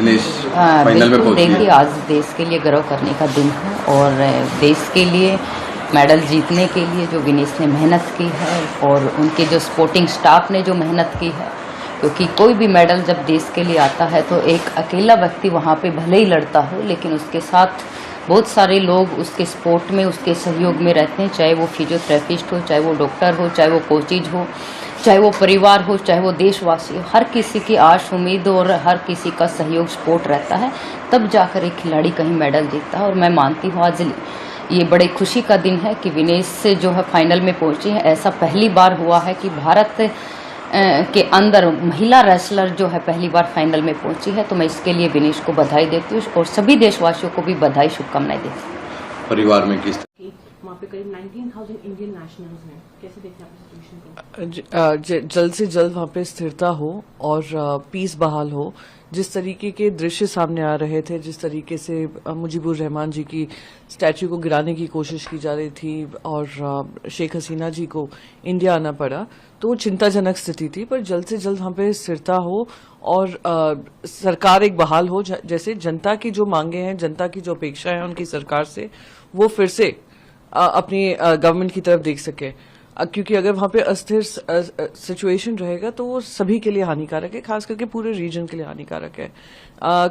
Dinesh final में पहुंची है। देखिए, आज देश के लिए गर्व करने का दिन है और देश के लिए मेडल जीतने के लिए जो विनेश ने मेहनत की है और उनके जो स्पोर्टिंग स्टाफ ने जो मेहनत की है, क्योंकि कोई भी मेडल जब देश के लिए आता है तो एक अकेला व्यक्ति वहाँ पे भले ही लड़ता हो, लेकिन उसके साथ बहुत सारे लोग उसके सपोर्ट में, उसके सहयोग में रहते हैं, चाहे वो फिजियोथेरेपिस्ट हो, चाहे वो डॉक्टर हो, चाहे वो कोचिज हो, चाहे वो परिवार हो, चाहे वो देशवासी हो। हर किसी की आश उम्मीद और हर किसी का सहयोग सपोर्ट रहता है, तब जाकर एक खिलाड़ी कहीं मेडल जीतता है। और मैं मानती हूँ आज ये बड़े खुशी का दिन है कि विनेश से जो है फाइनल में पहुंची है। ऐसा पहली बार हुआ है कि भारत के अंदर महिला रेसलर जो है पहली बार फाइनल में पहुंची है, तो मैं इसके लिए विनेश को बधाई देती हूँ और सभी देशवासियों को भी बधाई, शुभकामनाएं देती हूँ। परिवार में किस वहाँ पे करीब 19,000 इंडियन नेशनल्स हैं, कैसे देखते हैं आप सिचुएशन को? जल्द से जल्द वहाँ पे स्थिरता हो और पीस बहाल हो। जिस तरीके के दृश्य सामने आ रहे थे, जिस तरीके से मुजीबुर रहमान जी की स्टैच्यू को गिराने की कोशिश की जा रही थी और शेख हसीना जी को इंडिया आना पड़ा, तो चिंताजनक स्थिति थी। पर जल्द से जल्द वहाँ पे स्थिरता हो और सरकार एक बहाल हो, जैसे जनता की जो मांगे हैं, जनता की जो अपेक्षाएं हैं उनकी सरकार से, वो फिर से अपनी गवर्नमेंट की तरफ देख सके। क्योंकि अगर वहां पे अस्थिर सिचुएशन रहेगा तो वो सभी के लिए हानिकारक है, खास करके पूरे रीजन के लिए हानिकारक है।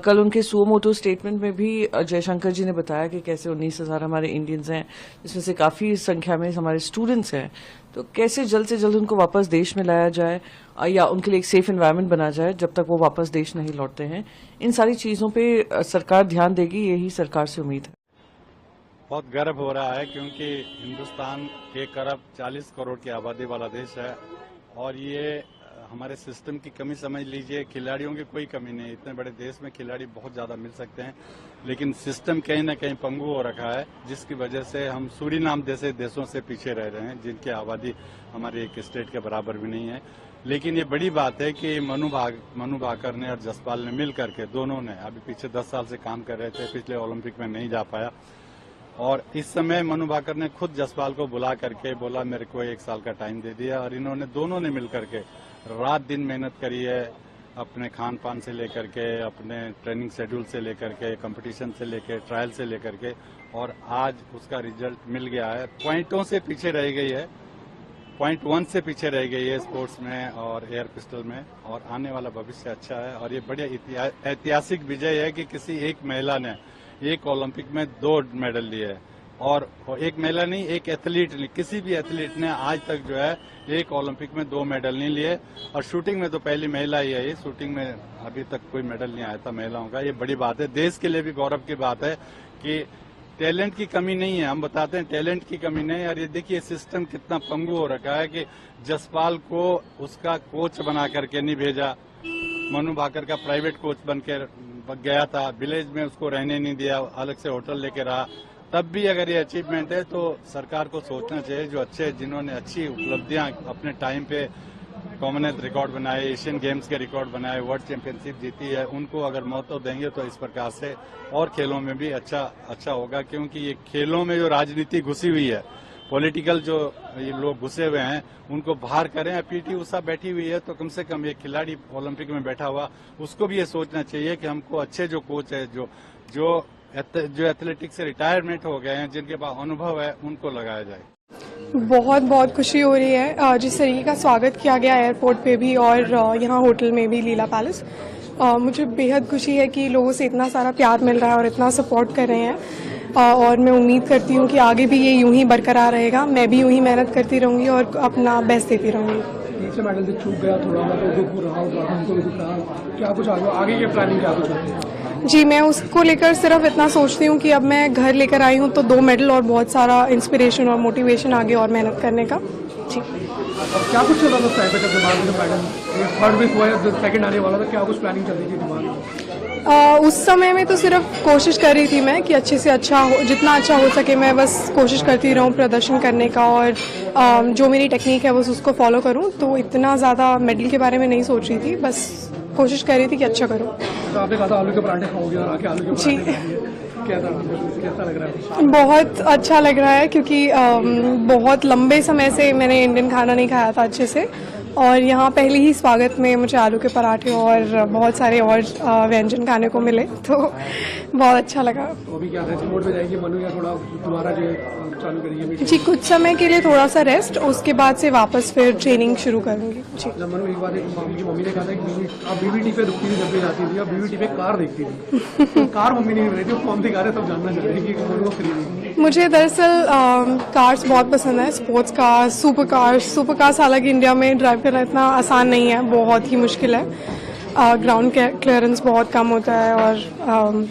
कल उनके सुमोटो स्टेटमेंट में भी जयशंकर जी ने बताया कि कैसे 19,000 हमारे इंडियंस हैं, जिसमें से काफी संख्या में हमारे स्टूडेंट्स हैं, तो कैसे जल्द से जल्द उनको वापस देश में लाया जाए या उनके लिए एक सेफ एनवायरनमेंट बना जाए जब तक वो वापस देश नहीं लौटते हैं। इन सारी चीजों पे सरकार ध्यान देगी, यही सरकार से उम्मीद है। बहुत गर्व हो रहा है क्योंकि हिंदुस्तान 1 अरब 40 करोड़ की आबादी वाला देश है और ये हमारे सिस्टम की कमी समझ लीजिए। खिलाड़ियों की कोई कमी नहीं, इतने बड़े देश में खिलाड़ी बहुत ज्यादा मिल सकते हैं, लेकिन सिस्टम कहीं ना कहीं पंगु हो रखा है, जिसकी वजह से हम सूरीनाम जैसे देशों से पीछे रह रहे हैं, जिनकी आबादी हमारे एक स्टेट के बराबर भी नहीं है। लेकिन ये बड़ी बात है कि मनु भाकर ने और जसपाल ने मिल करके, दोनों ने अभी पीछे 10 साल से काम कर रहे थे, पिछले ओलंपिक में नहीं जा पाया, और इस समय मनु भाकर ने खुद जसपाल को बुला करके बोला मेरे को 1 साल का टाइम दे दिया, और इन्होंने दोनों ने मिल करके रात दिन मेहनत करी है, अपने खान पान से लेकर के, अपने ट्रेनिंग शेड्यूल से लेकर के, कंपटीशन से लेकर, ट्रायल से लेकर के, और आज उसका रिजल्ट मिल गया है। पॉइंटों से पीछे रह गई है, पॉइंट 1 से पीछे रह गई है स्पोर्ट्स में और एयर पिस्टल में, और आने वाला भविष्य अच्छा है। और ये बड़े ऐतिहासिक विजय है कि किसी एक महिला ने एक ओलंपिक में 2 मेडल लिए है, और एक महिला नहीं, एक एथलीट नहीं, किसी भी एथलीट ने आज तक जो है एक ओलंपिक में 2 मेडल नहीं लिए। और शूटिंग में तो पहली महिला ही है, ये शूटिंग में अभी तक कोई मेडल नहीं आया था महिलाओं का। ये बड़ी बात है, देश के लिए भी गौरव की बात है कि टैलेंट की कमी नहीं है, हम बताते हैं टैलेंट की कमी नहीं है। और ये देखिए सिस्टम कितना पंगु हो रखा है कि जसपाल को उसका कोच बना करके नहीं भेजा, मनु भाकर का प्राइवेट कोच बनकर गया था, विलेज में उसको रहने नहीं दिया, अलग से होटल लेके रहा। तब भी अगर ये अचीवमेंट है तो सरकार को सोचना चाहिए, जो अच्छे, जिन्होंने अच्छी उपलब्धियां अपने टाइम पे कॉमनवेल्थ रिकॉर्ड बनाए, एशियन गेम्स के रिकॉर्ड बनाए, वर्ल्ड चैंपियनशिप जीती है, उनको अगर मौका देंगे तो इस प्रकार से और खेलों में भी अच्छा होगा। क्योंकि ये खेलों में जो राजनीति घुसी हुई है, पॉलिटिकल जो ये लोग घुसे हुए हैं, उनको बाहर करें। पीटी उषा बैठी हुई है तो कम से कम एक खिलाड़ी ओलंपिक में बैठा हुआ, उसको भी ये सोचना चाहिए कि हमको अच्छे जो कोच है, जो एथलेटिक्स से रिटायरमेंट हो गए हैं, जिनके पास अनुभव है, उनको लगाया जाए। बहुत बहुत खुशी हो रही है जिस तरीके का स्वागत किया गया एयरपोर्ट पे भी और यहाँ होटल में भी, लीला पैलेस। मुझे बेहद खुशी है कि लोगों से इतना सारा प्यार मिल रहा है और इतना सपोर्ट कर रहे हैं, और मैं उम्मीद करती हूँ कि आगे भी ये यूं ही बरकरार रहेगा। मैं भी यूं ही मेहनत करती रहूंगी और अपना बेस्ट देती रहूंगी। तीसरे मेडल से चूक गया, थोड़ा बहुत दुख हो रहा होगा, हमको भी दुख रहा, क्या कुछ आगे की प्लानिंग क्या कुछ है? जी, मैं उसको लेकर सिर्फ इतना सोचती हूँ कि अब मैं घर लेकर आई हूँ तो 2 मेडल और बहुत सारा इंस्पिरेशन और मोटिवेशन आगे और मेहनत करने का। जी, क्या कुछ चल रहा था उस टाइम पे जब दिमाग में पैटर्न थर्ड वीक हुआ है, सेकंड आने वाला था, क्या कुछ प्लानिंग चल रही थी दिमाग में? उस समय में तो सिर्फ कोशिश कर रही थी मैं कि अच्छे से अच्छा हो, जितना अच्छा हो सके मैं बस कोशिश करती रहूं प्रदर्शन करने का, और जो मेरी टेक्निक है बस उसको फॉलो करूं। तो इतना ज़्यादा मेडल के बारे में नहीं सोच रही थी, बस कोशिश कर रही थी कि अच्छा करूं। तो आपने कहा था आलू के पराठे खाओगे और आके आलू के जी, कैसा लग रहा है? बहुत अच्छा लग रहा है क्योंकि बहुत लंबे समय से मैंने इंडियन खाना नहीं खाया था अच्छे से, और यहाँ पहले ही स्वागत में मुझे आलू के पराठे और बहुत सारे और व्यंजन खाने को मिले, तो बहुत अच्छा लगा। तो अभी क्या रेस्ट मोड में जाएगी मनु, या थोड़ा दोबारा जो है चालू करेंगे? जी, कुछ समय के लिए थोड़ा सा रेस्ट, उसके बाद से वापस फिर ट्रेनिंग शुरू करूँगी। जी मनु, एक बार मुझे मम्मी ने कहा था कि आप बीबीटी पे रुकती थी जब भी जाती थी, अब बीबीटी पे कार देखती थी, तो कार मम्मी नहीं रही थी, कौन दिखा रहे सब जानना चाहते हैं कि मनु को खरीदी। मुझे दरअसल कार्स बहुत पसंद है, स्पोर्ट्स कार्स, सुपर कार्स। हालांकि इंडिया में ड्राइव करना इतना आसान नहीं है, बहुत ही मुश्किल है, ग्राउंड क्लियरेंस बहुत कम होता है, और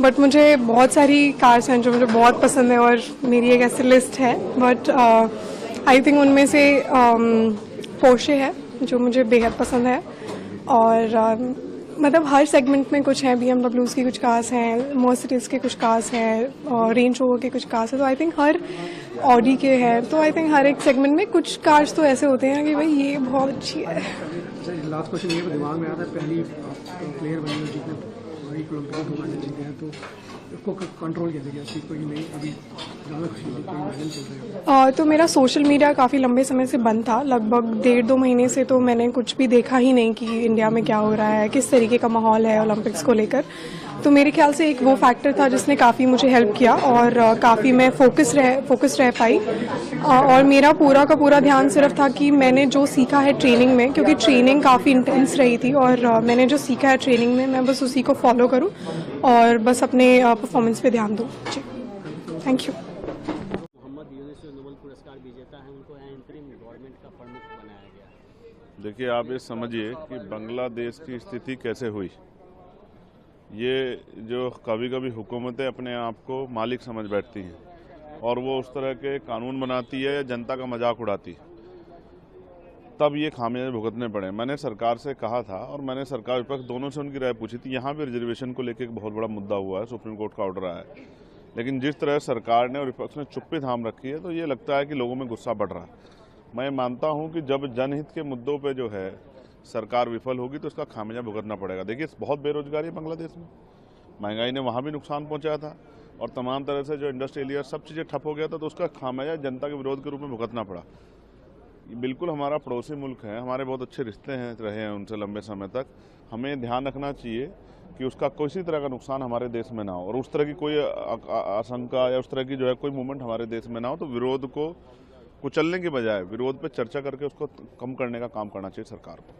बट मुझे बहुत सारी कार्स हैं जो मुझे बहुत पसंद है और मेरी एक ऐसी लिस्ट है, बट आई थिंक उनमें से पोर्शे है जो मुझे बेहद पसंद है, और मतलब हर सेगमेंट में कुछ हैं, BMW की कुछ कार्स हैं, मर्सिडीज के कुछ कार्स हैं, और रेंज रोवर के कुछ कार्स हैं, तो आई थिंक हर ऑडी के हैं, तो आई थिंक हर एक सेगमेंट में कुछ कार्स तो ऐसे होते हैं कि भाई ये बहुत अच्छी है। लास्ट क्वेश्चन ये दिमाग में आता है, पहली प्लेयर बनी हो जिसने ओलंपिक में 2 मेडल जीते हैं, तो इसको कंट्रोल कैसे किया चीज़ को कि नहीं अभी ज़्यादा खुशी होती है मेडल चल रहे हैं? तो मेरा सोशल मीडिया काफ़ी लंबे समय से बंद था, लगभग 1.5-2 महीने से, तो मैंने कुछ भी देखा ही नहीं कि इंडिया में क्या हो रहा है, किस तरीके का माहौल है ओलंपिक्स को लेकर। तो मेरे ख्याल से एक वो फैक्टर था जिसने काफ़ी मुझे हेल्प किया, और काफ़ी मैं फोकस रह पाई, और मेरा पूरा का पूरा ध्यान सिर्फ था कि मैंने जो सीखा है ट्रेनिंग में, क्योंकि ट्रेनिंग काफ़ी इंटेंस रही थी, और मैंने जो सीखा है ट्रेनिंग में मैं बस उसी को फॉलो करूं और बस अपने परफॉर्मेंस पे ध्यान दूं। जी, thank you. Muhammad Yunus Nobel पुरस्कार विजेता हैं, उनको इंटरिम गवर्नमेंट का प्रमुख बनाया गया। देखिए, आप ये समझिए कि बांग्लादेश की स्थिति कैसे हुई। ये जो कभी कभी हुकूमतें अपने आप को मालिक समझ बैठती हैं और वो उस तरह के कानून बनाती है या जनता का मजाक उड़ाती है, तब ये खामियाजे भुगतने पड़े। मैंने सरकार से कहा था, और मैंने सरकार विपक्ष दोनों से उनकी राय पूछी थी। यहाँ भी रिजर्वेशन को लेकर एक बहुत बड़ा मुद्दा हुआ है, सुप्रीम कोर्ट का ऑर्डर आया है, लेकिन जिस तरह सरकार ने और विपक्ष ने चुप्पी थाम रखी है, तो ये लगता है कि लोगों में गुस्सा बढ़ रहा है। मैं मानता हूँ कि जब जनहित के मुद्दों पर जो है सरकार विफल होगी तो इसका खामियाजा भुगतना पड़ेगा। देखिए, बहुत बेरोजगारी है बांग्लादेश में, महंगाई ने वहाँ भी नुकसान पहुँचाया था, और तमाम तरह से जो इंडस्ट्रियल एरिया सब चीज़ें ठप हो गया था, तो उसका खामियाजा जनता के विरोध के रूप में भुगतना पड़ा। बिल्कुल हमारा पड़ोसी मुल्क है, हमारे बहुत अच्छे रिश्ते रहे हैं उनसे लंबे समय तक। हमें ध्यान रखना चाहिए कि उसका किसी तरह का नुकसान हमारे देश में ना हो, और उस तरह की कोई आशंका या उस तरह की जो है कोई मूवमेंट हमारे देश में ना हो। तो विरोध को कुचलने के बजाय विरोध पे चर्चा करके उसको कम करने का काम करना चाहिए सरकार को।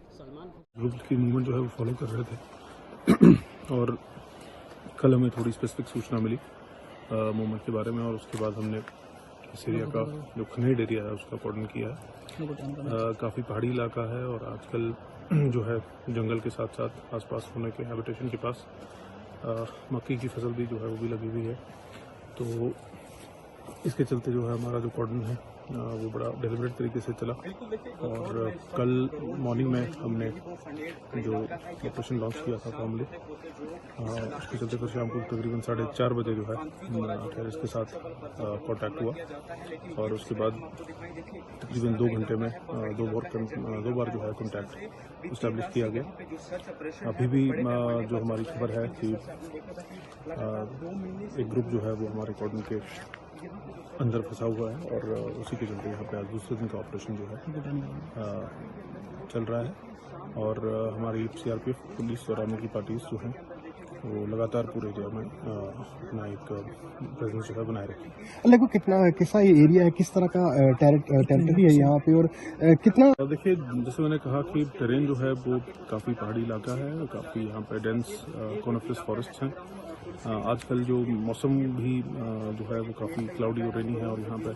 ग्रुप की मूवमेंट जो है वो फॉलो कर रहे थे और कल हमें थोड़ी स्पेसिफिक सूचना मिली मूवमेंट के बारे में, और उसके बाद हमने इस एरिया का जो खनेड एरिया है उसका कॉर्डन किया है। काफ़ी पहाड़ी इलाका है और आजकल जो है जंगल के साथ साथ आसपास होने के हैबिटेशन के पास मक्की की फसल भी जो है वो भी लगी हुई है। तो इसके चलते जो है हमारा जो कॉर्डन है वो बड़ा डेलिब्रेट तरीके से चला, और कल मॉर्निंग में हमने जो ऑपरेशन लॉन्च किया था फॉर्मली, उसके चलते फिर शाम को तकरीबन 4:30 बजे जो है टेररिस्ट के साथ कांटेक्ट हुआ, और उसके बाद तकरीबन 2 घंटे में दो बार जो है कांटेक्ट इस्टेब्लिश किया गया। अभी भी जो हमारी खबर है कि एक ग्रुप जो है वो हमारे कॉर्डन के अंदर फंसा हुआ है, और उसी के चलते यहाँ पे आज दूसरे दिन का ऑपरेशन जो है चल रहा है। और हमारी सीआरपीएफ, पुलिस और आर्मी की पार्टीज जो हैं वो लगातार पूरे एरिया में अपना एक प्रेजेंस जो है बनाए रखें। लगभग कितना ये एरिया है, किस तरह का टेरिटरी है यहाँ पे, और कितना? देखिए, जैसे मैंने कहा कि टेरेन जो है वो काफ़ी पहाड़ी इलाका है, काफ़ी यहाँ पे डेंस कॉनिफरस फॉरेस्ट हैं। आजकल जो मौसम भी जो है वो काफ़ी क्लाउडी और रेनी है, और यहाँ पे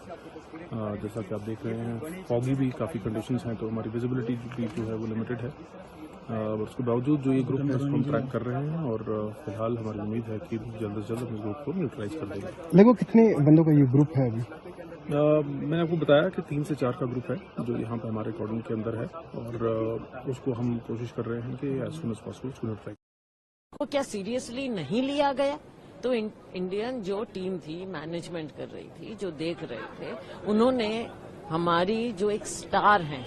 जैसा कि आप देख रहे हैं फॉगी भी काफ़ी कंडीशंस हैं, तो हमारी विजिबिलिटी भी जो है वो लिमिटेड है। और उसके बावजूद जो ये ग्रुप है उसको हम ट्रैक कर रहे हैं, और फिलहाल हमारी उम्मीद है कि जल्द से जल्द हम इस ग्रुप को न्यूट्रलाइज कर देंगे। लगभग कितने बंदों का ये ग्रुप है अभी? मैंने आपको बताया कि 3 से 4 का ग्रुप है जो यहाँ पे हमारे कॉर्डन के अंदर है, और उसको हम कोशिश कर रहे हैं कि एज सून एज पॉसिबल उसको न्यूट्रलाइज। को क्या सीरियसली नहीं लिया गया? तो इंडियन जो टीम थी, मैनेजमेंट कर रही थी, जो देख रहे थे, उन्होंने हमारी जो एक स्टार हैं,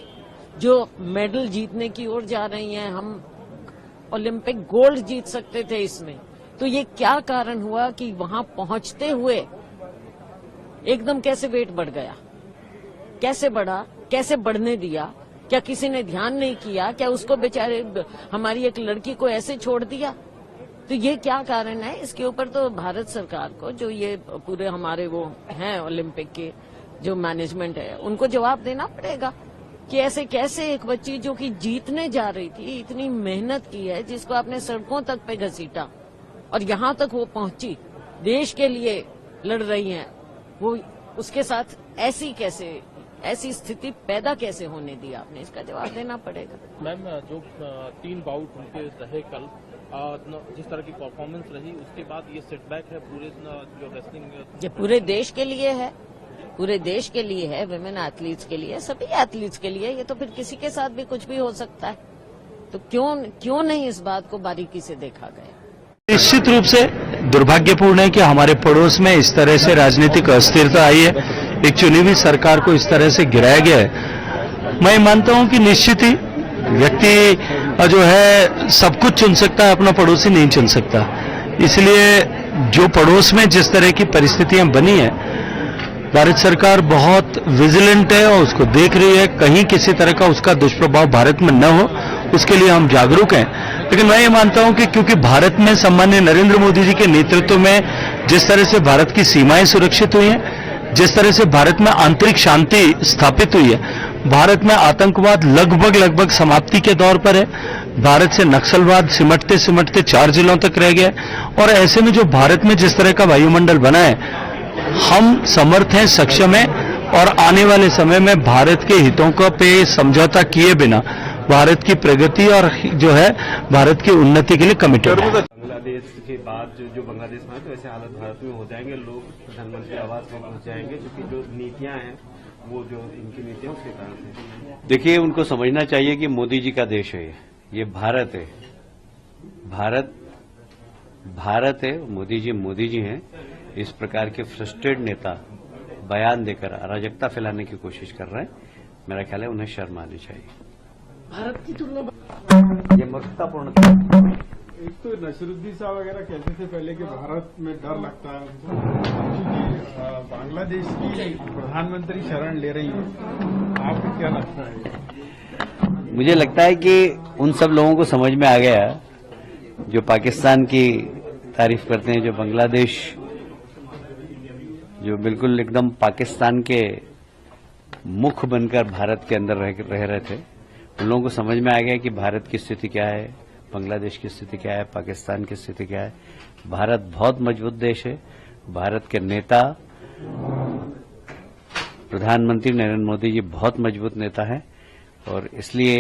जो मेडल जीतने की ओर जा रही हैं, हम ओलंपिक गोल्ड जीत सकते थे इसमें, तो ये क्या कारण हुआ कि वहां पहुंचते हुए एकदम कैसे वेट बढ़ गया? कैसे बढ़ा? कैसे बढ़ने दिया? क्या किसी ने ध्यान नहीं किया? क्या उसको बेचारे हमारी एक लड़की को ऐसे छोड़ दिया? तो ये क्या कारण है? इसके ऊपर तो भारत सरकार को, जो ये पूरे हमारे वो हैं ओलंपिक के जो मैनेजमेंट है, उनको जवाब देना पड़ेगा कि ऐसे कैसे एक बच्ची जो कि जीतने जा रही थी, इतनी मेहनत की है, जिसको आपने सड़कों तक पे घसीटा और यहाँ तक वो पहुंची, देश के लिए लड़ रही हैं, वो उसके साथ ऐसी स्थिति पैदा कैसे होने दी आपने? इसका जवाब देना पड़ेगा। मैम, जो 3 बाउट उनके रहे कल, जिस तरह की परफॉर्मेंस रही, उसके बाद ये सेटबैक है पूरे जो रेसलिंग, ये पूरे देश के लिए है, पूरे देश के लिए है, विमेन एथलीट्स के लिए, सभी एथलीट्स के लिए। ये तो फिर किसी के साथ भी कुछ भी हो सकता है, तो क्यों नहीं इस बात को बारीकी से देखा गया? निश्चित रूप से दुर्भाग्यपूर्ण है कि हमारे पड़ोस में इस तरह से राजनीतिक अस्थिरता आई है, एक चुनी हुई सरकार को इस तरह से गिराया गया है। मैं मानता हूं कि निश्चित ही व्यक्ति जो है सब कुछ चुन सकता है, अपना पड़ोसी नहीं चुन सकता। इसलिए जो पड़ोस में जिस तरह की परिस्थितियां बनी है, भारत सरकार बहुत विजिलेंट है और उसको देख रही है, कहीं किसी तरह का उसका दुष्प्रभाव भारत में न हो, उसके लिए हम जागरूक हैं। लेकिन मैं ये मानता हूं कि क्योंकि भारत में सम्माननीय नरेंद्र मोदी जी के नेतृत्व में जिस तरह से भारत की सीमाएं सुरक्षित हुई हैं, जिस तरह से भारत में आंतरिक शांति स्थापित हुई है, भारत में आतंकवाद लगभग समाप्ति के दौर पर है, भारत से नक्सलवाद सिमटते सिमटते 4 जिलों तक रह गया, और ऐसे में जो भारत में जिस तरह का वायुमंडल बना है, हम समर्थ हैं, सक्षम हैं, और आने वाले समय में भारत के हितों को पे समझौता किए बिना भारत की प्रगति और जो है भारत की उन्नति के लिए कमिटेड है। बांग्लादेश के बाद जो बांग्लादेश में है, तो ऐसे हालत भारत में हो जाएंगे, लोग प्रधानमंत्री आवास में पहुंच जाएंगे, क्योंकि जो नीतियां हैं वो जो इनकी नीतियां उसके कारण है। देखिए, उनको समझना चाहिए कि मोदी जी का देश है, ये भारत है, भारत है, मोदी जी हैं। इस प्रकार के फ्रस्ट्रेटेड नेता बयान देकर अराजकता फैलाने की कोशिश कर रहे हैं, मेरा ख्याल है उन्हें शर्म आनी चाहिए। भारत की तुलना ये मूर्खतापूर्ण। एक तो नसरुद्दीन साहब वगैरह कहते थे पहले कि भारत में डर लगता है, क्योंकि बांग्लादेश की प्रधानमंत्री शरण ले रही है, आपको क्या लगता है? मुझे लगता है कि उन सब लोगों को समझ में आ गया जो पाकिस्तान की तारीफ करते हैं, जो बांग्लादेश जो बिल्कुल एकदम पाकिस्तान के मुख बनकर भारत के अंदर रह रहे थे, उन लोगों को समझ में आ गया कि भारत की स्थिति क्या है, बांग्लादेश की स्थिति क्या है, पाकिस्तान की स्थिति क्या है। भारत बहुत मजबूत देश है, भारत के नेता प्रधानमंत्री नरेंद्र मोदी जी बहुत मजबूत नेता हैं, और इसलिए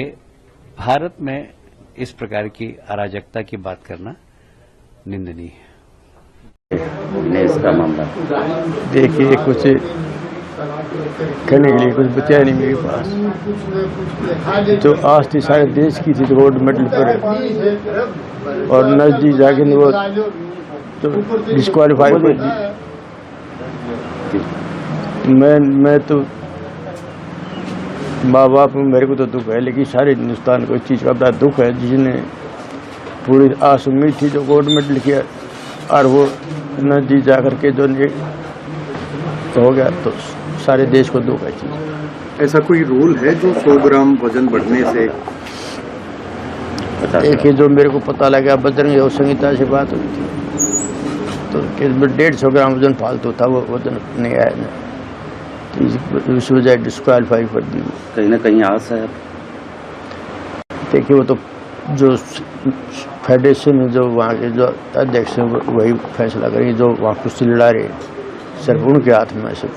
भारत में इस प्रकार की अराजकता की बात करना निंदनीय है। इसका मामला देखिए, कुछ कहने के लिए कुछ बचा नहीं मेरे पास। जो आज थी सारे देश की थी, गोल्ड मेडल पर, और नजदीक जाके वो तो डिस्क्वालीफाई कर दी। मैं तो माँ बाप मेरे को तो दुख है, लेकिन सारे हिंदुस्तान को इस चीज़ का बड़ा दुख है, जिसने पूरी आस उम्मीद थी जो गोल्ड मेडल किया, और वो नजदीक जा करके जो हो गया, तो सारे देश को दुख है चीज। ऐसा कोई रूल है जो 100 ग्राम वजन बढ़ने से? देखिए, जो मेरे को पता लगा, बजरंग योग संहिता से बात हुई थी, तो 150 ग्राम वजन फालतू था, वो वजन नहीं आया ना, तो इस वजह डिस्क्वालीफाई कर दी। कहीं ना कहीं आस है। देखिए, वो तो जो फेडरेशन जो वहाँ के जो अध्यक्ष हैं वही फैसला करेंगे, जो वहाँ कुश्ती लड़ा रहे सिर्फ उनके हाथ में। सब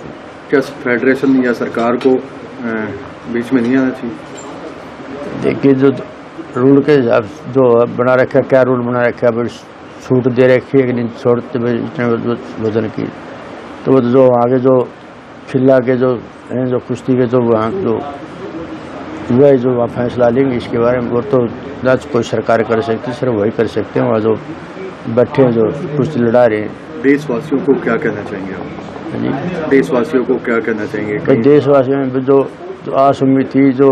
क्या फेडरेशन या सरकार को बीच में नहीं आना चाहिए? देखिए, जो रूल के हिसाब जो बना रखा है, क्या रूल बना रखा है, छूट दे रखी है कि नहीं छोड़ते इतने वजन की, तो वो जो आगे जो खिला के जो हैं, जो कुश्ती के जो वहाँ जो वह जो वहाँ फैसला लेंगे इसके बारे में, वो तो ना कोई सरकार कर सकती, सिर्फ वही कर सकते हैं वहाँ जो बैठे हैं, जो कुश्ती लड़ा रहे हैं। देशवासियों को क्या कहना चाहेंगे आप? देशवासियों को क्या कहना चाहेंगे? देशवासियों में जो आस उम्मीद थी, जो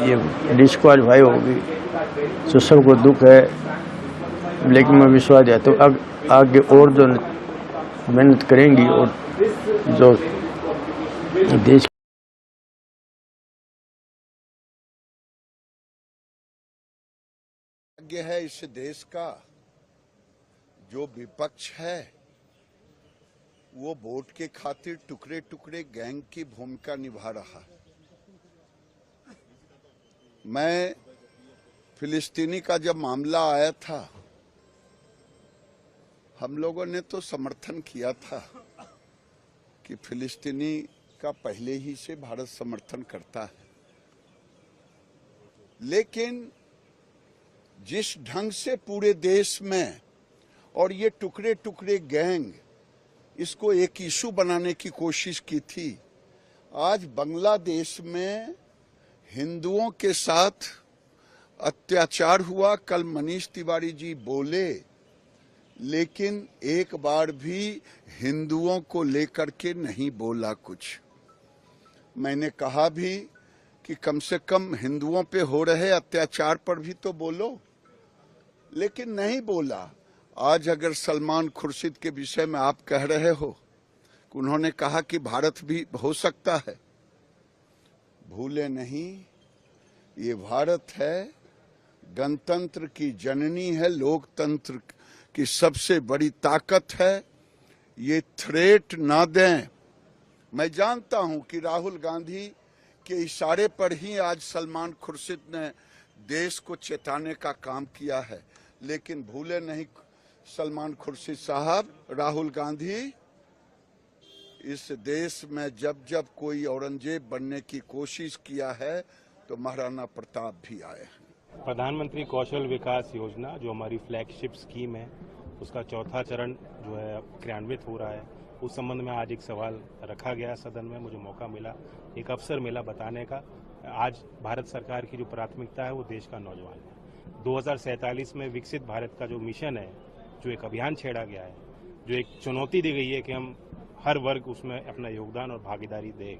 ये डिस्क्वालीफाई होगी, तो सबको दुख है, लेकिन मैं विश्वास देता हूँ आगे और जो मेहनत करेंगी और जो देश दुर्भाग्य है इस देश का, जो विपक्ष है वो वोट के खातिर टुकड़े टुकड़े गैंग की भूमिका निभा रहा है। मैं फिलिस्तीनी का जब मामला आया था, हम लोगों ने तो समर्थन किया था कि फिलिस्तीनी का पहले ही से भारत समर्थन करता है, लेकिन जिस ढंग से पूरे देश में और ये टुकड़े टुकड़े गैंग इसको एक इशू बनाने की कोशिश की थी, आज बांग्लादेश में हिंदुओं के साथ अत्याचार हुआ। कल मनीष तिवारी जी बोले, लेकिन एक बार भी हिंदुओं को लेकर के नहीं बोला कुछ। मैंने कहा भी कि कम से कम हिंदुओं पे हो रहे अत्याचार पर भी तो बोलो, लेकिन नहीं बोला। आज अगर सलमान खुर्शीद के विषय में आप कह रहे हो कि उन्होंने कहा कि भारत भी हो सकता है, भूले नहीं, ये भारत है, गणतंत्र की जननी है, लोकतंत्र की सबसे बड़ी ताकत है। ये थ्रेट ना दें। मैं जानता हूं कि राहुल गांधी के इशारे पर ही आज सलमान खुर्शीद ने देश को चेताने का काम किया है, लेकिन भूले नहीं सलमान खुर्शीद साहब, राहुल गांधी इस देश में जब जब कोई औरंगजेब बनने की कोशिश किया है तो महाराणा प्रताप भी आए हैं। प्रधानमंत्री कौशल विकास योजना जो हमारी फ्लैगशिप स्कीम है, उसका चौथा चरण जो है क्रियान्वित हो रहा है। उस संबंध में आज एक सवाल रखा गया सदन में, मुझे मौका मिला, एक अवसर मिला बताने का। आज भारत सरकार की जो प्राथमिकता है वो देश का नौजवान है। 2047 में विकसित भारत का जो मिशन है, जो एक अभियान छेड़ा गया है, जो एक चुनौती दी गई है कि हम हर वर्ग उसमें अपना योगदान और भागीदारी दे,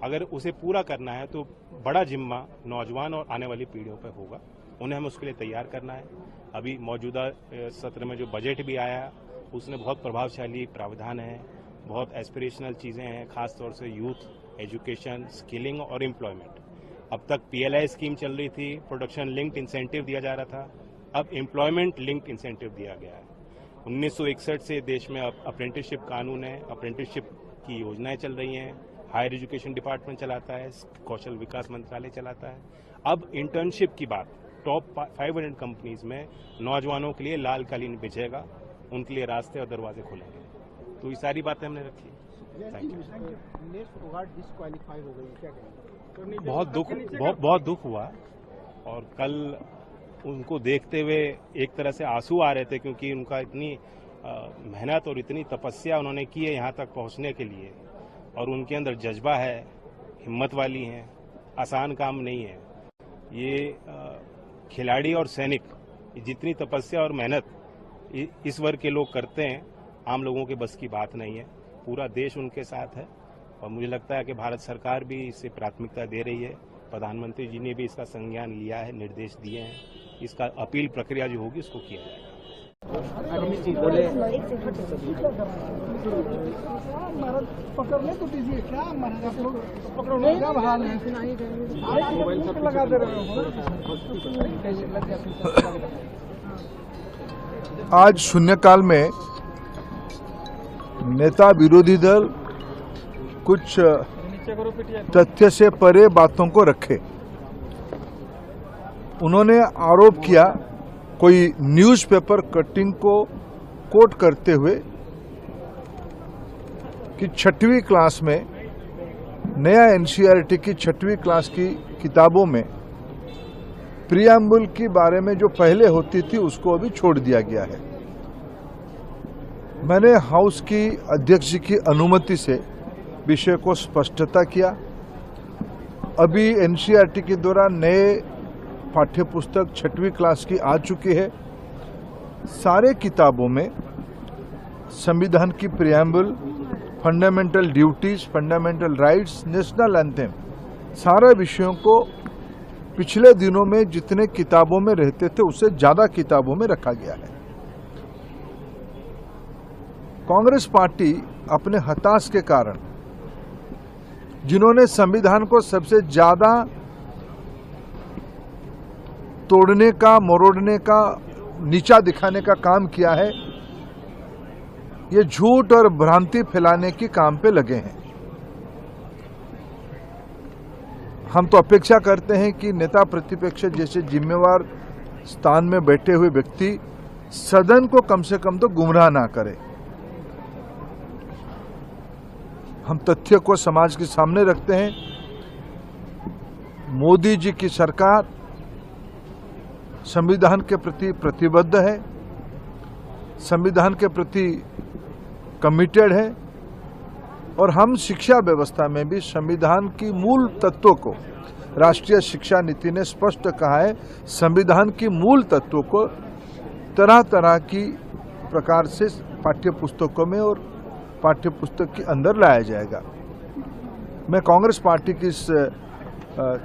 अगर उसे पूरा करना है तो बड़ा जिम्मा नौजवान और आने वाली पीढ़ियों पर होगा। उन्हें हमें उसके लिए तैयार करना है। अभी मौजूदा सत्र में जो बजट भी आया उसने बहुत प्रभावशाली प्रावधान है, बहुत एस्पिरेशनल चीज़ें हैं, खासतौर से यूथ एजुकेशन, स्किलिंग और एम्प्लॉयमेंट। अब तक PLI स्कीम चल रही थी, प्रोडक्शन लिंक्ड इंसेंटिव दिया जा रहा था, अब एम्प्लॉयमेंट लिंक्ड इंसेंटिव दिया गया है। 1961 से देश में अप्रेंटिसशिप कानून है, अप्रेंटिसशिप की योजनाएं चल रही हैं, हायर एजुकेशन डिपार्टमेंट चलाता है, कौशल विकास मंत्रालय चलाता है। अब इंटर्नशिप की बात, टॉप 500 कंपनीज में नौजवानों के लिए लाल कालीन बिछेगा, उनके लिए रास्ते और दरवाजे खुलेंगे। तो ये सारी बातें हमने रखी। बहुत दुख हुआ और कल उनको देखते हुए एक तरह से आंसू आ रहे थे, क्योंकि उनका इतनी मेहनत और इतनी तपस्या उन्होंने की है यहाँ तक पहुँचने के लिए, और उनके अंदर जज्बा है, हिम्मत वाली हैं, आसान काम नहीं है। ये खिलाड़ी और सैनिक जितनी तपस्या और मेहनत इस वर्ग के लोग करते हैं, आम लोगों के बस की बात नहीं है। पूरा देश उनके साथ है और मुझे लगता है कि भारत सरकार भी इसे प्राथमिकता दे रही है। प्रधानमंत्री जी ने भी इसका संज्ञान लिया है, निर्देश दिए हैं। इसका अपील प्रक्रिया जो होगी उसको किया जाएगा। पकड़ने तो दीजिए, क्या महाराज आप लोग पकड़ो, क्या हाल है? लगा दे रहे हो। आज शून्यकाल में नेता विरोधी दल कुछ तथ्य से परे बातों को रखे। उन्होंने आरोप किया कोई न्यूज़पेपर कटिंग को कोट करते हुए कि 6वीं क्लास में, नया NCERT की 6वीं क्लास की किताबों में प्रियम्बल के बारे में जो पहले होती थी उसको अभी छोड़ दिया गया है। मैंने हाउस की अध्यक्ष जी की अनुमति से विषय को स्पष्टता किया। अभी NCERT के द्वारा नए पाठ्य पुस्तक 6वीं क्लास की आ चुकी है। सारे किताबों में संविधान की preamble, fundamental duties, fundamental rights, national anthem, सारे विषयों को पिछले दिनों में जितने किताबों में रहते थे उससे ज्यादा किताबों में रखा गया है। कांग्रेस पार्टी अपने हताश के कारण, जिन्होंने संविधान को सबसे ज्यादा तोड़ने का, मरोड़ने का, नीचा दिखाने का काम किया है, ये झूठ और भ्रांति फैलाने की काम पे लगे हैं। हम तो अपेक्षा करते हैं कि नेता प्रतिपक्ष जैसे जिम्मेवार स्थान में बैठे हुए व्यक्ति सदन को कम से कम तो गुमराह ना करे। हम तथ्य को समाज के सामने रखते हैं। मोदी जी की सरकार संविधान के प्रति प्रतिबद्ध है, संविधान के प्रति कमिटेड है और हम शिक्षा व्यवस्था में भी संविधान की मूल तत्वों को, राष्ट्रीय शिक्षा नीति ने स्पष्ट कहा है, संविधान की मूल तत्वों को तरह तरह की प्रकार से पाठ्य पुस्तकों में और पाठ्य पुस्तक के अंदर लाया जाएगा। मैं कांग्रेस पार्टी की इस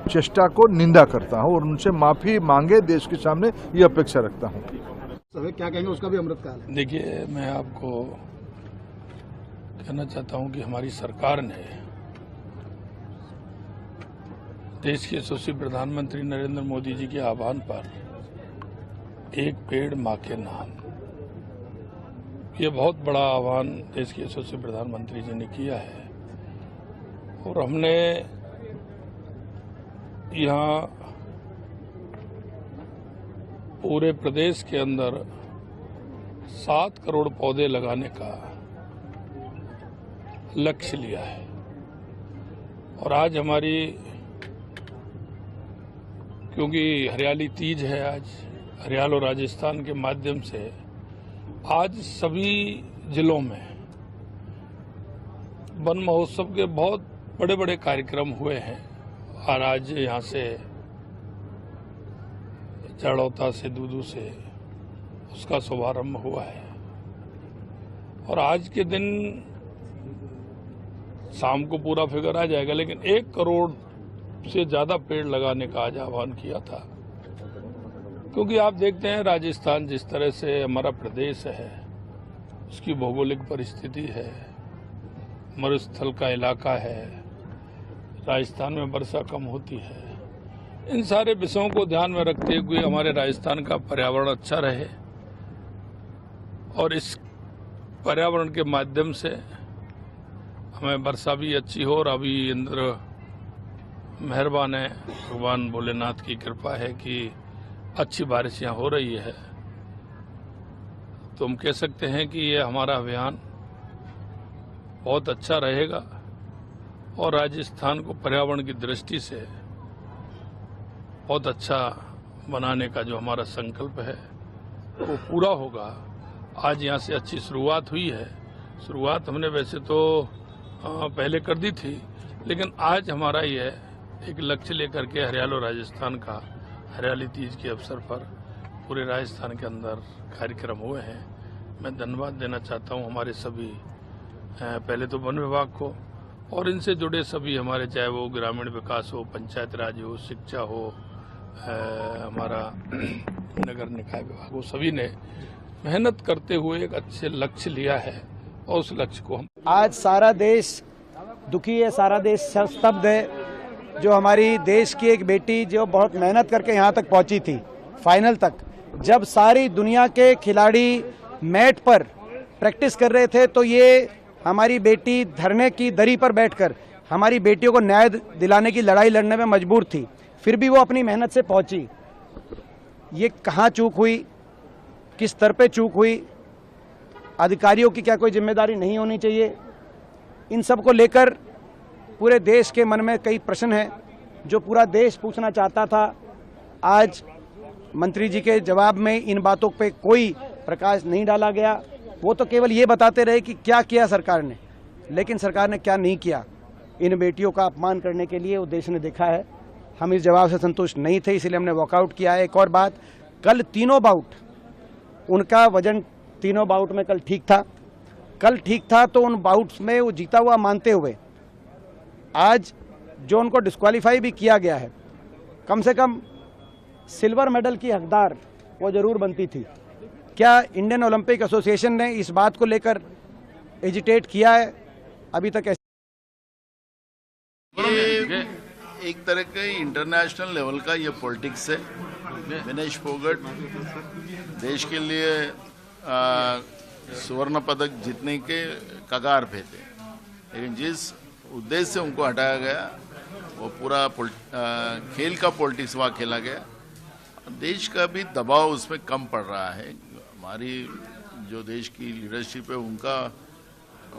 चेष्टा को निंदा करता हूं और उनसे माफी मांगे देश के सामने ये अपेक्षा रखता हूं। क्या कहेंगे, उसका भी अमृतकाल है। देखिए, मैं आपको कहना चाहता हूं कि हमारी सरकार ने देश के यशस्वी प्रधानमंत्री नरेंद्र मोदी जी के आह्वान पर एक पेड़ मां के नाम, ये बहुत बड़ा आह्वान देश के यशस्वी प्रधानमंत्री जी ने किया है और हमने यहाँ पूरे प्रदेश के अंदर 7 करोड़ पौधे लगाने का लक्ष्य लिया है और आज हमारी, क्योंकि हरियाली तीज है, आज हरियाणा और राजस्थान के माध्यम से आज सभी जिलों में वन महोत्सव के बहुत बड़े बड़े कार्यक्रम हुए हैं और आज यहाँ से चढ़ौता से, दूदू से उसका शुभारंभ हुआ है और आज के दिन शाम को पूरा फिगर आ जाएगा, लेकिन 1 करोड़ से ज्यादा पेड़ लगाने का आज आह्वान किया था। क्योंकि आप देखते हैं राजस्थान जिस तरह से हमारा प्रदेश है, उसकी भौगोलिक परिस्थिति है, मरुस्थल का इलाका है, राजस्थान में वर्षा कम होती है। इन सारे विषयों को ध्यान में रखते हुए हमारे राजस्थान का पर्यावरण अच्छा रहे और इस पर्यावरण के माध्यम से हमें वर्षा भी अच्छी हो। और अभी इंद्र मेहरबान है, भगवान भोलेनाथ की कृपा है कि अच्छी बारिश यहाँ हो रही है, तो हम कह सकते हैं कि ये हमारा अभियान बहुत अच्छा रहेगा और राजस्थान को पर्यावरण की दृष्टि से बहुत अच्छा बनाने का जो हमारा संकल्प है वो पूरा होगा। आज यहाँ से अच्छी शुरुआत हुई है। शुरुआत हमने वैसे तो पहले कर दी थी, लेकिन आज हमारा ये एक लक्ष्य लेकर के हरियाणा और राजस्थान का हरियाली तीज के अवसर पर पूरे राजस्थान के अंदर कार्यक्रम हुए हैं। मैं धन्यवाद देना चाहता हूँ हमारे सभी, पहले तो वन विभाग को और इनसे जुड़े सभी हमारे, चाहे वो ग्रामीण विकास हो, पंचायत राज हो, शिक्षा हो, हमारा नगर निकाय विभाग हो, सभी ने मेहनत करते हुए एक अच्छे लक्ष्य लिया है और उस लक्ष्य को हम आज सारा देश दुखी है, सारा देश स्तब्ध है। जो हमारी देश की एक बेटी जो बहुत मेहनत करके यहाँ तक पहुँची थी, फाइनल तक, जब सारी दुनिया के खिलाड़ी मैट पर प्रैक्टिस कर रहे थे तो ये हमारी बेटी धरने की दरी पर बैठकर हमारी बेटियों को न्याय दिलाने की लड़ाई लड़ने में मजबूर थी, फिर भी वो अपनी मेहनत से पहुंची। ये कहाँ चूक हुई, किस स्तर पे चूक हुई, अधिकारियों की क्या कोई जिम्मेदारी नहीं होनी चाहिए, इन सब को लेकर पूरे देश के मन में कई प्रश्न हैं जो पूरा देश पूछना चाहता था। आज मंत्री जी के जवाब में इन बातों पे कोई प्रकाश नहीं डाला गया। वो तो केवल ये बताते रहे कि क्या किया सरकार ने, लेकिन सरकार ने क्या नहीं किया। इन बेटियों का अपमान करने के लिए वो देश ने देखा है। हम इस जवाब से संतुष्ट नहीं थे, इसलिए हमने वॉकआउट किया है। एक और बात, कल तीनों बाउट उनका वजन तीनों बाउट में कल ठीक था, तो उन बाउट्स में वो जीता हुआ मानते हुए आज जो उनको डिस्क्वालीफाई भी किया गया है, कम से कम सिल्वर मेडल की हकदार वो जरूर बनती थी। क्या इंडियन ओलंपिक एसोसिएशन ने इस बात को लेकर एजिटेट किया है? अभी तक ये एक तरह के इंटरनेशनल लेवल का ये पॉलिटिक्स है विनेश फोगट देश के लिए स्वर्ण पदक जीतने के कगार पे थे, लेकिन जिस उद्देश्य से उनको हटाया गया वो पूरा खेल का पॉलिटिक्स वहाँ खेला गया। देश का भी दबाव उसमें कम पड़ रहा है। हमारी जो देश की लीडरशिप है उनका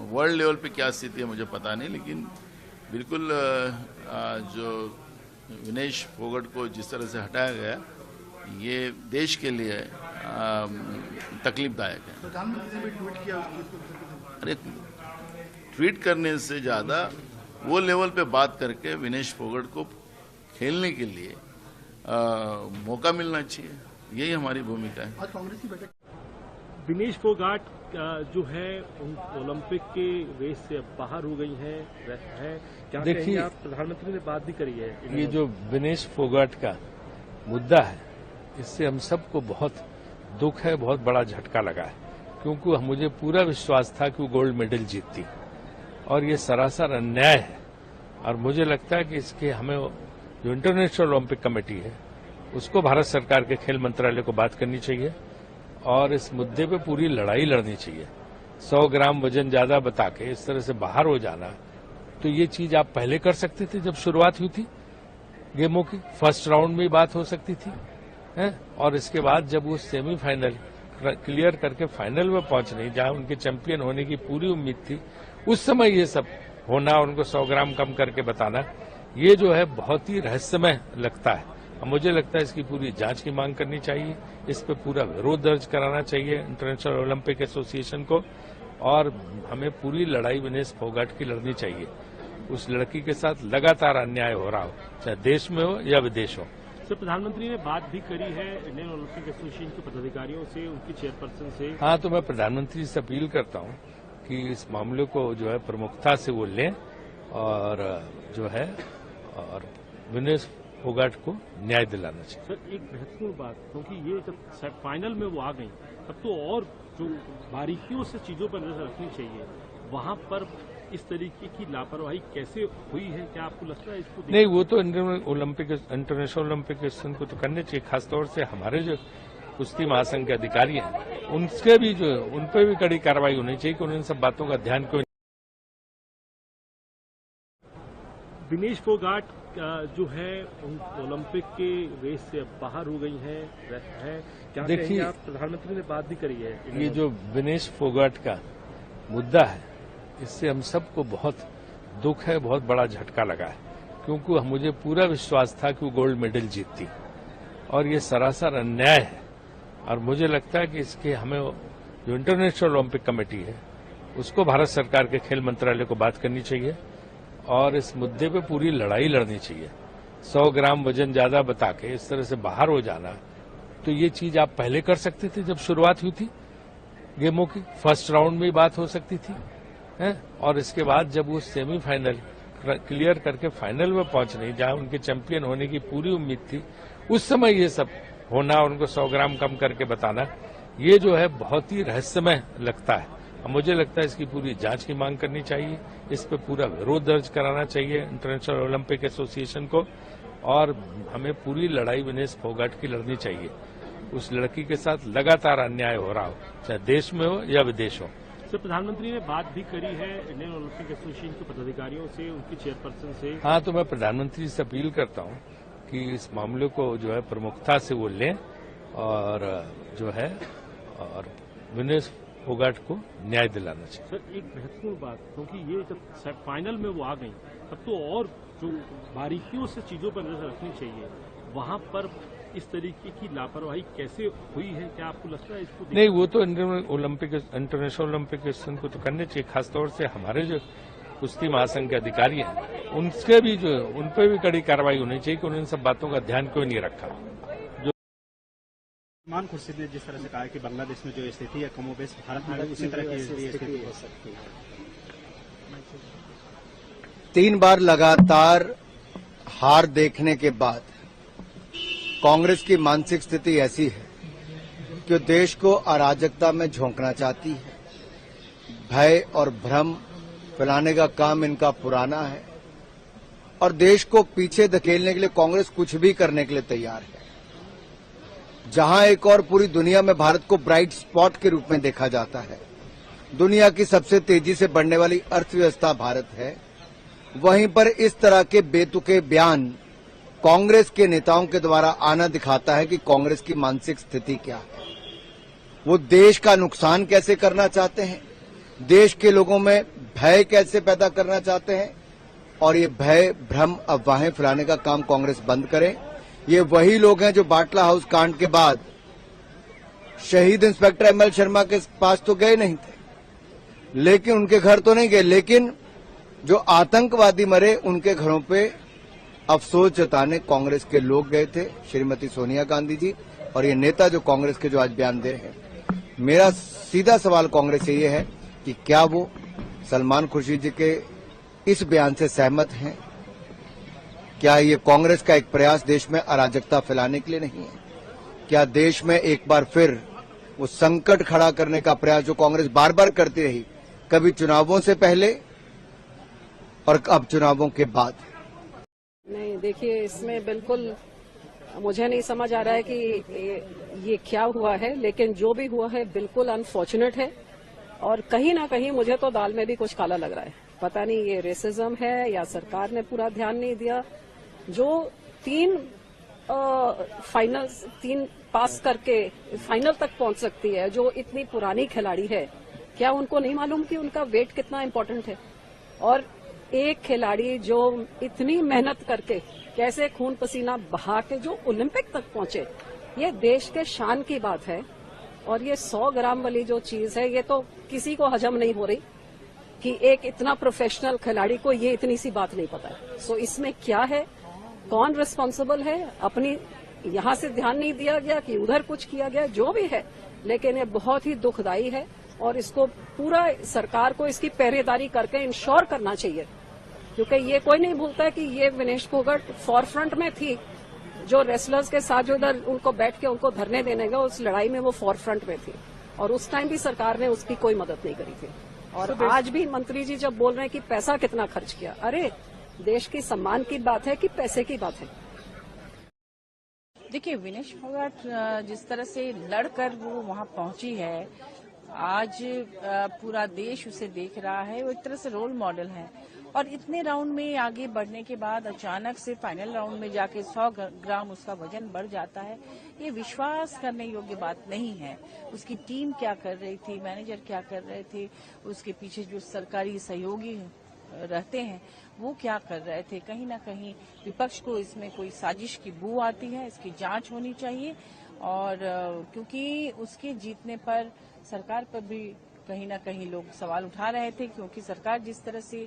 वर्ल्ड लेवल पे क्या स्थिति है मुझे पता नहीं, लेकिन बिल्कुल जो विनेश फोगट को जिस तरह से हटाया गया ये देश के लिए तकलीफदायक है। प्रधानमंत्री ने भी ट्वीट किया। अरे ट्वीट करने से ज़्यादा वो लेवल पे बात करके विनेश फोगट को खेलने के लिए मौका मिलना चाहिए, यही हमारी भूमिका है। आज कांग्रेस की बैठक। विनेश फोगाट जो है ओलंपिक के रेस से बाहर हो गई है क्या देखिए, आप प्रधानमंत्री ने बात भी करी है। ये जो विनेश फोगाट का मुद्दा है इससे हम सबको बहुत दुख है, बहुत बड़ा झटका लगा है, क्योंकि मुझे पूरा विश्वास था कि वो गोल्ड मेडल जीतती और ये सरासर अन्याय है। और मुझे लगता है कि इसके हमें जो इंटरनेशनल ओलंपिक कमेटी है उसको भारत सरकार के खेल मंत्रालय को बात करनी चाहिए और इस मुद्दे पे पूरी लड़ाई लड़नी चाहिए। 100 ग्राम वजन ज्यादा बता के इस तरह से बाहर हो जाना, तो ये चीज आप पहले कर सकते थे जब शुरुआत हुई थी गेमों की, फर्स्ट राउंड में बात हो सकती थी है? और इसके बाद जब वो सेमीफाइनल क्लियर करके फाइनल में पहुंच नहीं, जहां उनके चैंपियन होने की पूरी उम्मीद थी, उस समय ये सब होना, उनको 100 ग्राम कम करके बताना, ये जो है बहुत ही रहस्यमय लगता है। मुझे लगता है इसकी पूरी जांच की मांग करनी चाहिए, इस पर पूरा विरोध दर्ज कराना चाहिए इंटरनेशनल ओलंपिक एसोसिएशन को, और हमें पूरी लड़ाई विनेश फोगाट की लड़नी चाहिए। उस लड़की के साथ लगातार अन्याय हो रहा हो, चाहे देश में हो या विदेश हो। सर, प्रधानमंत्री ने बात भी करी है इंडियन ओलंपिक एसोसिएशन के पदाधिकारियों से, उनकी चेयरपर्सन से। हाँ, तो मैं प्रधानमंत्री से अपील करता हूँ कि इस मामले को जो है प्रमुखता से वो लें और जो है और विनेश फोगाट को न्याय दिलाना चाहिए। सर, एक महत्वपूर्ण बात, क्योंकि ये जब फाइनल में वो आ गई तब तो और जो बारीकियों से चीजों पर नजर रखनी चाहिए, वहां पर इस तरीके की लापरवाही कैसे हुई है, क्या आपको लगता है इसको? नहीं, वो तो इंटरनेशनल ओलंपिक एसोसिएशन को तो करने चाहिए, खासतौर से हमारे जो कुश्ती महासंघ के अधिकारी हैं उनसे भी जो उन पर भी कड़ी कार्रवाई होनी चाहिए कि उन सब बातों का ध्यान क्यों। विनेश फोगाट जो है ओलंपिक के रेस से बाहर हो गई है क्या देखिए, आप प्रधानमंत्री ने बात भी करी है। ये जो विनेश फोगाट का मुद्दा है इससे हम सबको बहुत दुख है, बहुत बड़ा झटका लगा है, क्योंकि मुझे पूरा विश्वास था कि वो गोल्ड मेडल जीतती और ये सरासर अन्याय है। और मुझे लगता है कि इसके हमें जो इंटरनेशनल ओलंपिक कमेटी है उसको भारत सरकार के खेल मंत्रालय को बात करनी चाहिए और इस मुद्दे पे पूरी लड़ाई लड़नी चाहिए। 100 ग्राम वजन ज्यादा बता के इस तरह से बाहर हो जाना, तो ये चीज आप पहले कर सकते थे जब शुरुआत हुई थी गेमों की, फर्स्ट राउंड में बात हो सकती थी है? और इसके बाद जब वो सेमीफाइनल क्लियर करके फाइनल में पहुंच नहीं, जहां उनके चैंपियन होने की पूरी उम्मीद थी, उस समय ये सब होना, उनको 100 ग्राम कम करके बताना, ये जो है बहुत ही रहस्यमय लगता है। मुझे लगता है इसकी पूरी जांच की मांग करनी चाहिए, इस पर पूरा विरोध दर्ज कराना चाहिए इंटरनेशनल ओलंपिक एसोसिएशन को, और हमें पूरी लड़ाई विनेश फोगाट की लड़नी चाहिए। उस लड़की के साथ लगातार अन्याय हो रहा हो, चाहे देश में हो या विदेश हो। सर, प्रधानमंत्री ने बात भी करी है इंडियन ओलंपिक एसोसिएशन के पदाधिकारियों से, उनकी चेयरपर्सन से। हाँ, तो मैं प्रधानमंत्री से अपील करता हूँ कि इस मामले को जो है प्रमुखता से वो लें और जो है और विनेश फोगाट को न्याय दिलाना चाहिए। सर, एक महत्वपूर्ण बात, क्योंकि ये जब फाइनल में वो आ गई तब तो और जो बारीकियों से चीजों पर नजर रखनी चाहिए, वहां पर इस तरीके की लापरवाही कैसे हुई है, क्या आपको लगता है इसको? नहीं, वो तो इंटरनेशनल ओलंपिक एसोसिएशन को तो करने चाहिए, खासतौर से हमारे जो कुश्ती महासंघ के अधिकारी हैं उनसे भी जो उन पर भी कड़ी कार्रवाई होनी चाहिए कि उन्होंने सब बातों का ध्यान क्यों नहीं रखा। मान खुर्शीद ने जिस तरह से कहा कि बांग्लादेश में जो स्थिति है कमोबेश भारत में उसी तरह की स्थिति हो सकती है। 3 बार लगातार हार देखने के बाद कांग्रेस की मानसिक स्थिति ऐसी है कि देश को अराजकता में झोंकना चाहती है। भय और भ्रम फैलाने का काम इनका पुराना है और देश को पीछे धकेलने के लिए कांग्रेस कुछ भी करने के लिए तैयार है। जहां एक और पूरी दुनिया में भारत को ब्राइट स्पॉट के रूप में देखा जाता है, दुनिया की सबसे तेजी से बढ़ने वाली अर्थव्यवस्था भारत है, वहीं पर इस तरह के बेतुके बयान कांग्रेस के नेताओं के द्वारा आना दिखाता है कि कांग्रेस की मानसिक स्थिति क्या है। वो देश का नुकसान कैसे करना चाहते हैं, देश के लोगों में भय कैसे पैदा करना चाहते हैं, और ये भय भ्रम अफवाहें फैलाने का काम कांग्रेस बंद करे। ये वही लोग हैं जो बाटला हाउस कांड के बाद शहीद इंस्पेक्टर एमएल शर्मा के पास तो गए नहीं थे, लेकिन उनके घर तो नहीं गए, लेकिन जो आतंकवादी मरे उनके घरों पे अफसोस जताने कांग्रेस के लोग गए थे, श्रीमती सोनिया गांधी जी और ये नेता जो कांग्रेस के जो आज बयान दे रहे हैं। मेरा सीधा सवाल कांग्रेस से ये है कि क्या वो सलमान खुर्शीद जी के इस बयान से सहमत हैं? क्या ये कांग्रेस का एक प्रयास देश में अराजकता फैलाने के लिए नहीं है? क्या देश में एक बार फिर वो संकट खड़ा करने का प्रयास जो कांग्रेस बार बार करती रही, कभी चुनावों से पहले और अब चुनावों के बाद? नहीं, देखिए इसमें बिल्कुल मुझे नहीं समझ आ रहा है कि ये क्या हुआ है, लेकिन जो भी हुआ है बिल्कुल अनफॉर्चुनेट है और कहीं ना कहीं मुझे तो दाल में भी कुछ काला लग रहा है। पता नहीं ये रेसिज्म है या सरकार ने पूरा ध्यान नहीं दिया। जो तीन पास करके फाइनल तक पहुंच सकती है, जो इतनी पुरानी खिलाड़ी है, क्या उनको नहीं मालूम कि उनका वेट कितना इम्पोर्टेंट है? और एक खिलाड़ी जो इतनी मेहनत करके कैसे खून पसीना बहा के जो ओलंपिक तक पहुंचे, ये देश के शान की बात है। और ये 100 ग्राम वाली जो चीज है, ये तो किसी को हजम नहीं हो रही कि एक इतना प्रोफेशनल खिलाड़ी को ये इतनी सी बात नहीं पता है। सो इसमें क्या है, कौन रिस्पॉन्सिबल है? अपनी यहाँ से ध्यान नहीं दिया गया कि उधर कुछ किया गया, जो भी है, लेकिन ये बहुत ही दुखदायी है और इसको पूरा सरकार को इसकी पहरेदारी करके इंश्योर करना चाहिए, क्योंकि ये कोई नहीं भूलता है कि ये विनेश फोगाट फॉरफ्रंट में थी, जो रेसलर्स के साथ जो उधर उनको बैठ के उनको धरने देने का उस लड़ाई में वो फॉरफ्रंट में थी और उस टाइम भी सरकार ने उसकी कोई मदद नहीं करी थी। और आज भी मंत्री जी जब बोल रहे हैं कि पैसा कितना खर्च किया, अरे देश की सम्मान की बात है कि पैसे की बात है? देखिए, विनेश फोगाट जिस तरह से लड़कर वो वहां पहुंची है, आज पूरा देश उसे देख रहा है, वो एक तरह से रोल मॉडल है। और इतने राउंड में आगे बढ़ने के बाद अचानक से फाइनल राउंड में जाके 100 ग्राम उसका वजन बढ़ जाता है, ये विश्वास करने योग्य बात नहीं है। उसकी टीम क्या कर रही थी, मैनेजर क्या कर रहे थे, उसके पीछे जो सरकारी सहयोगी रहते हैं वो क्या कर रहे थे? कहीं ना कहीं विपक्ष को इसमें कोई साजिश की बू आती है, इसकी जांच होनी चाहिए। और क्योंकि उसके जीतने पर सरकार पर भी कहीं ना कहीं लोग सवाल उठा रहे थे, क्योंकि सरकार जिस तरह से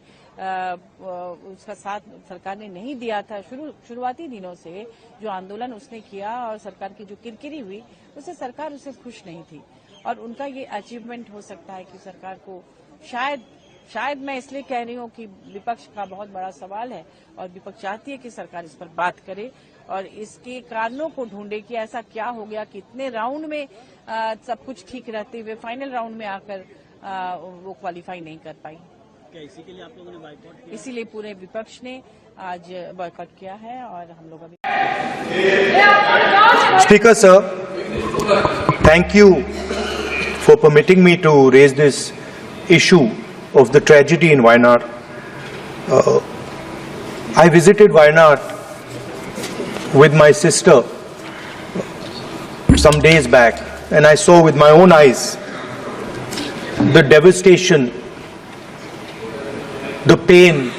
उसका साथ सरकार ने नहीं दिया था शुरुआती दिनों से, जो आंदोलन उसने किया और सरकार की जो किरकिरी हुई, उससे सरकार उससे खुश नहीं थी। और उनका ये अचीवमेंट हो सकता है कि सरकार को शायद मैं इसलिए कह रही हूँ कि विपक्ष का बहुत बड़ा सवाल है और विपक्ष चाहती है कि सरकार इस पर बात करे और इसके कारणों को ढूंढे कि ऐसा क्या हो गया कि इतने राउंड में सब कुछ ठीक रहते हुए फाइनल राउंड में आकर वो क्वालिफाई नहीं कर पाई। क्या इसी के लिए आप लोगों ने बाइकआउट किया? इसीलिए पूरे विपक्ष ने आज बॉयकॉट किया है और हम लोग अभी। Speaker sir, thank you for permitting me to raise this issue of the tragedy in Wayanad. I visited Wayanad with my sister some days back, and I saw with my own eyes the devastation, the pain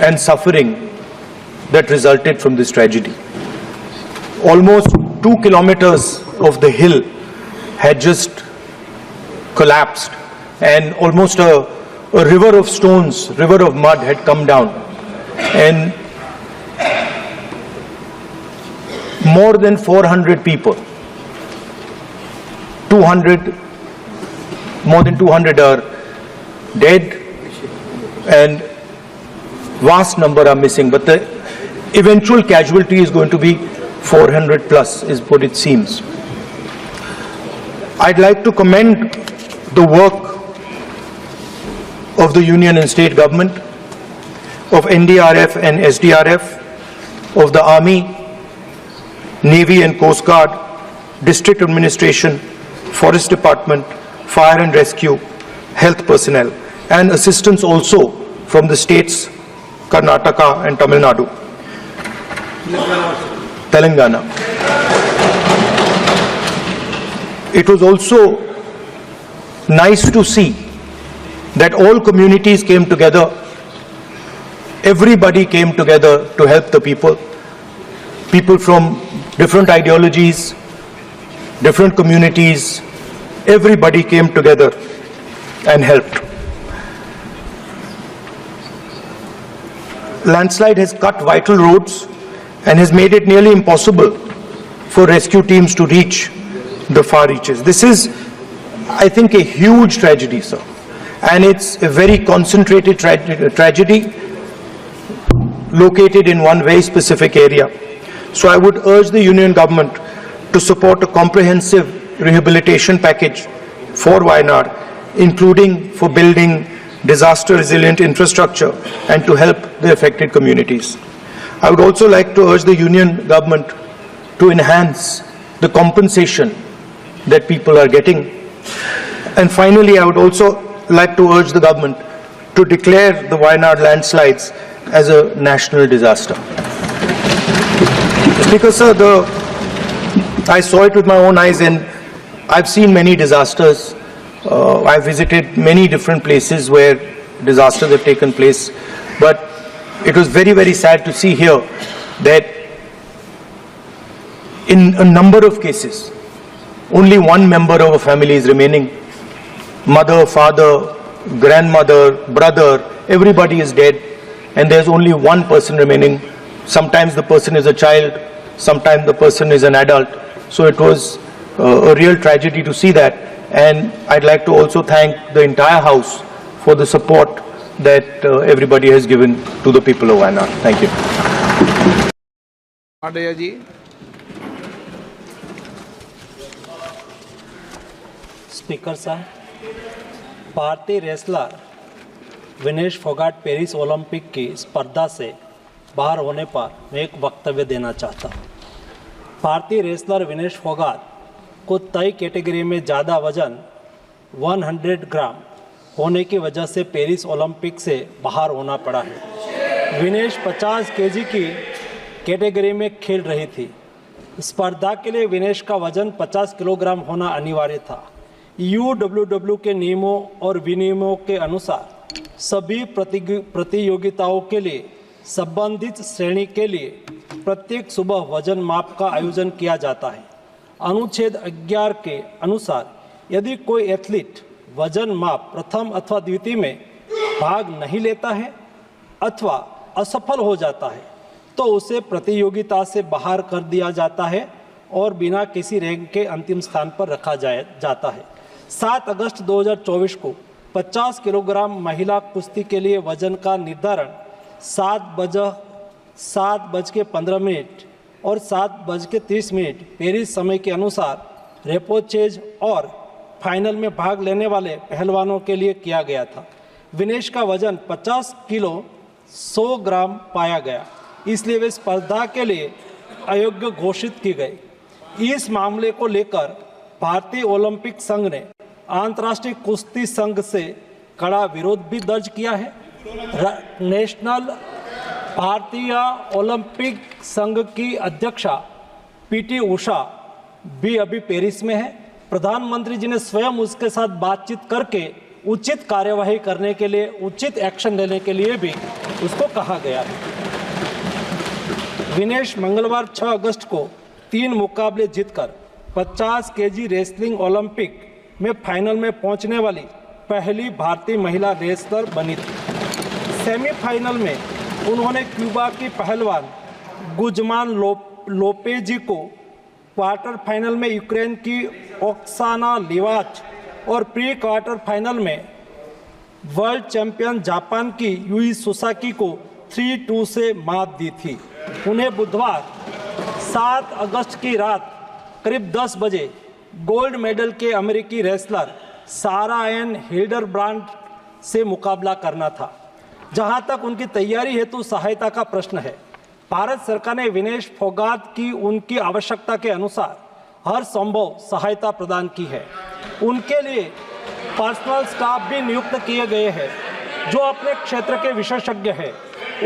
and suffering that resulted from this tragedy. Almost 2 kilometers of the hill had just collapsed, and almost a river of stones, river of mud had come down, and more than 400 people, more than 200 are dead and vast number are missing, but the eventual casualty is going to be 400 plus is what it seems. I'd like to commend the work of the union and state government, of NDRF and SDRF, of the Army, Navy and Coast Guard, district administration, forest department, fire and rescue, health personnel, and assistance also from the states Karnataka and Tamil Nadu. Telangana. It was also nice to see that all communities came together. Everybody came together to help the people. People from different ideologies, different communities, everybody came together and helped. Landslide has cut vital roads and has made it nearly impossible for rescue teams to reach the far reaches. This is, I think, a huge tragedy, sir. And it's a very concentrated tragedy located in one very specific area. So I would urge the Union government to support a comprehensive rehabilitation package for Wayanad, including for building disaster resilient infrastructure and to help the affected communities. I would also like to urge the Union government to enhance the compensation that people are getting. And finally, I would also like to urge the government to declare the Wayanad landslides as a national disaster. Speaker, sir, I saw it with my own eyes, and I've seen many disasters. I've visited many different places where disasters have taken place, but it was very, very sad to see here that in a number of cases, only one member of a family is remaining. Mother, father, grandmother, brother, everybody is dead, and there's only one person remaining. Sometimes the person is a child, sometimes the person is an adult. So it was a real tragedy to see that. And I'd like to also thank the entire House for the support that everybody has given to the people of Wayanad. Thank you. Adaya ji. Speaker साहब, भारतीय wrestler Vinesh Phogat Paris Olympic की स्पर्धा से बाहर होने पर मैं एक वक्तव्य देना चाहता हूँ। भारतीय रेसलर विनेश फोगाट को तय कैटेगरी में ज़्यादा वजन 100 ग्राम होने की वजह से पेरिस ओलंपिक से बाहर होना पड़ा है। विनेश 50 केजी की कैटेगरी में खेल रही थी। स्पर्धा के लिए विनेश का वजन 50 किलोग्राम होना अनिवार्य था। UWW के नियमों और विनियमों के अनुसार सभी प्रतियोगिताओं के लिए संबंधित श्रेणी के लिए प्रत्येक सुबह वजन माप का आयोजन किया जाता है। अनुच्छेद 11 के अनुसार यदि कोई एथलीट वजन माप प्रथम अथवा द्वितीय में भाग नहीं लेता है अथवा असफल हो जाता है तो उसे प्रतियोगिता से बाहर कर दिया जाता है और बिना किसी रैंक के अंतिम स्थान पर रखा जाता है। 7 अगस्त 2024 को 50 किलोग्राम महिला कुश्ती के लिए वजन का निर्धारण 7:15 और 7:30 पेरिस समय के अनुसार रेपोचेज और फाइनल में भाग लेने वाले पहलवानों के लिए किया गया था। विनेश का वजन 50 किलो 100 ग्राम पाया गया, इसलिए वे स्पर्धा के लिए अयोग्य घोषित की गई। इस मामले को लेकर भारतीय ओलंपिक संघ ने अंतर्राष्ट्रीय कुश्ती संघ से कड़ा विरोध भी दर्ज किया है। नेशनल भारतीय ओलंपिक संघ की अध्यक्षा PT उषा भी अभी पेरिस में है। प्रधानमंत्री जी ने स्वयं उसके साथ बातचीत करके उचित कार्यवाही करने के लिए, उचित एक्शन लेने के लिए भी उसको कहा गया है। विनेश मंगलवार 6 अगस्त को 3 मुकाबले जीतकर 50 केजी रेसलिंग ओलंपिक में फाइनल में पहुंचने वाली पहली भारतीय महिला रेसलर बनी थी। सेमीफाइनल में उन्होंने क्यूबा की पहलवान गुजमान लोपेजी को, क्वार्टर फाइनल में यूक्रेन की ओक्साना लिवाच और प्री क्वार्टर फाइनल में वर्ल्ड चैंपियन जापान की यूई सुसाकी को 3-2 से मात दी थी। उन्हें बुधवार 7 अगस्त की रात करीब 10 बजे गोल्ड मेडल के अमेरिकी रेसलर सारा एन हिल्डरब्रांड से मुकाबला करना था। जहां तक उनकी तैयारी हेतु सहायता का प्रश्न है, भारत सरकार ने विनेश फोगाट की उनकी आवश्यकता के अनुसार हर संभव सहायता प्रदान की है। उनके लिए पर्सनल स्टाफ भी नियुक्त किए गए हैं जो अपने क्षेत्र के विशेषज्ञ हैं।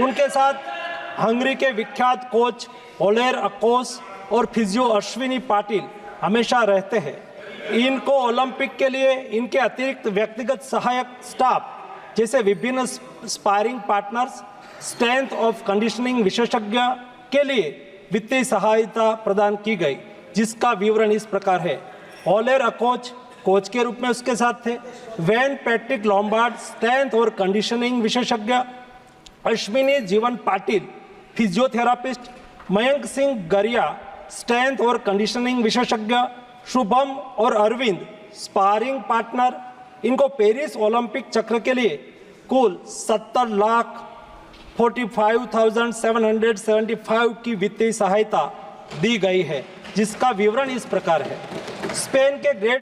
उनके साथ हंगरी के विख्यात कोच ओलेर अकोस और फिजियो अश्विनी पाटिल हमेशा रहते हैं। इनको ओलंपिक के लिए इनके अतिरिक्त व्यक्तिगत सहायक स्टाफ जैसे विभिन्न sparring partners, strength of conditioning विशेषज्ञ के लिए वित्तीय सहायता प्रदान की गई, जिसका विवरण इस प्रकार है। ओलेर अकोच कोच के रूप में उसके साथ थे, वैन पैट्रिक लॉम्बार्ड स्ट्रेंथ और कंडीशनिंग विशेषज्ञ, अश्विनी जीवन पाटिल फिजियोथेरापिस्ट, मयंक सिंह गरिया स्ट्रेंथ और कंडीशनिंग विशेषज्ञ, शुभम और अरविंद स्पारिंग पार्टनर। इनको पेरिस ओलंपिक चक्र के लिए कुल 70,45,775 की वित्तीय सहायता दी गई है, जिसका विवरण इस प्रकार है। स्पेन के ग्रेट